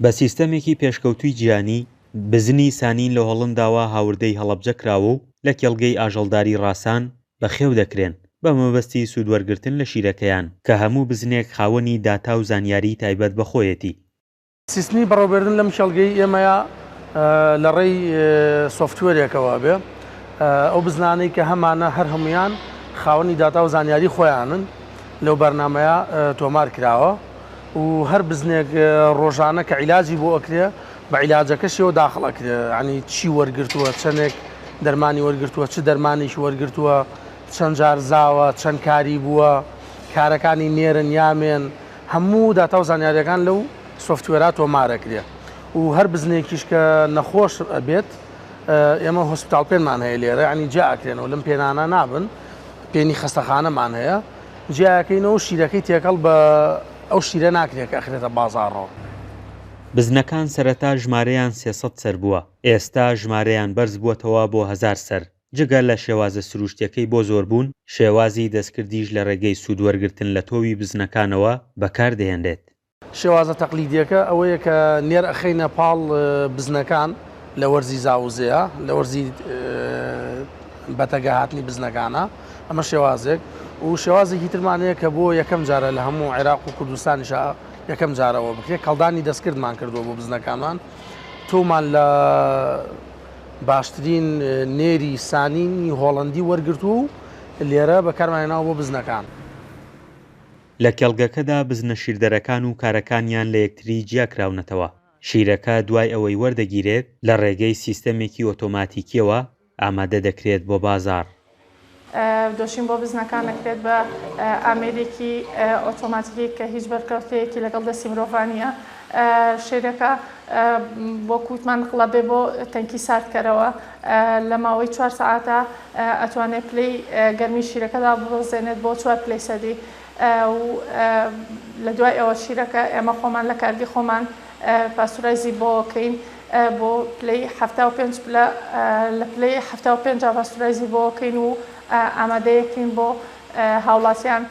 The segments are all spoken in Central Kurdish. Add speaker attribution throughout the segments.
Speaker 1: بە سیستەمێکی پێشکەوتووی گیانی بزنی سانین لە هۆڵنداوە هاوردەی هەڵەبجە کراوە و لە کێڵگەی ئاژەڵداری ڕاسان بەخێو دەکرێن بە مەبەستی سوودوەرگرتن لە شیرەکەیان کە هەموو بزنێک خاوەنی داتا و زانیاری تایبەت بەخۆیەتی.
Speaker 2: سیستمی بەڕێوەبردن لەم کێڵگەی ئێمەیە لە ڕێی سۆفتوێرێکەوە بێ ئەو بزنانەی کە هەمانە هەر هەمویان خاوەنی داتا و زانیاری خۆیانن لەو بەرنامەیە تۆمار کراوە و هەر بزنێک ڕۆژانە کە عیلاجی بۆ ئەکرێ بە عیلاجەکەشیەوە داخڵ ئەکرێ، ینی چی وەرگرتووە، چەندێک دەرمانی وەرگرتووە، چ دەرمانێکی وەرگرتووە، چەند جار زاوە، چەند کاری بووە، کارەکانی نێرن یامێن، هەموو داتا و زانیاریەکان لەو سۆفتوێرە تۆمارەکرێ و هەر بزنێکیش کە نەخۆش ئەبێت ئێمە هۆسپیتاڵ پێنمان هەیە لێرە، ینی جیاکرێنەوە لەم پێنانە نابن، پێنی خەستەخانەمان هەیە، جیاکەینەوە شیرەکەی تێکەڵ بە ئەو شیرە ناکرێت کە ئەخرێتە بازاڕەوە.
Speaker 1: بزنەکان سەرەتا ژمارەیان 300 سەر بووە، ئێستا ژمارەیان بەرز بووەتەوە بۆ 1000 سەر. جگە لە شێوازە سروشتیەکەی بۆ زۆربوون، شێوازی دەستکردیش لە ڕێگەی سوودوەرگرتن لە تۆوی بزنەکانەوە بەکاردەهێنرێت.
Speaker 2: شێوازە تەقلیدیەکە ئەوەیە کە نێر ئەخەینە پاڵ بزنەکان لە وەرزی زاوزەیە، لە وەرزی بەتەگە هاتنی بزنەکانە، ئەمە شێوازێک و شێوازێکی ترمانەیە کە بۆ یەکەم جارە لە هەموو عێراق و کوردستانیش یەکەم جارەوە بکرێت، کەڵدانی دەستکردمان کردووە بۆ بزنەکانمان، تۆمان لە باشترین نێری سانینی هۆڵندی وەرگرتو و لێرە بەکارمانهێناوە بۆ بزنەکان.
Speaker 1: لە کێڵگەکەدا بزنە شیردەرەکان و کارەکانیان لە یەکتری جیاکراونەتەوە. شیرەکە دوای ئەوەی وەردەگیرێت لە ڕێگەی سیستەمێکی ئۆتۆماتیکیەوە ئامادە دەکرێت بۆ بازاڕ.
Speaker 3: دۆشین بۆ بزنەکان دەکرێت بە ئامێرێکی ئۆتۆماتیکی کە هیچ بەرکەوتەیەکی لەگەڵ دەستی مرۆڤانیە. شێرەکە بۆ کووتمان قڵە بێ بۆ تەنکی ساردکەرەوە لە ماوەی 4 ساعاتە ئەتوانێت پلەی گەرمی شیرەکەدا بڕۆزێنێت بۆ 4 پلەی سەدی و لە دوای ئەوە شیرەکە ئێمە خۆمان لە کارگی خۆمان پاسورایزی بۆکەین بۆ پلەی 75 لە پلەی 75 پاسورایزی بۆکەین و ئامادەیەکەین بۆ هاوڵاتیان.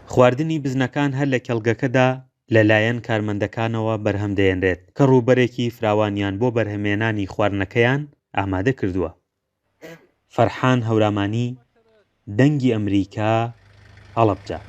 Speaker 1: خواردنی بزنەکان هەر لە کێڵگەکەدا لەلایەن کارمەندەکانەوە بەرهەمدەهێنرێت کە ڕووبەرێکی فراوانیان بۆ بەرهەمهێنانی خواردنەکەیان ئامادە کردووە. فەرحان هەورامانی، دەنگی ئەمریکا، هەڵەبجە.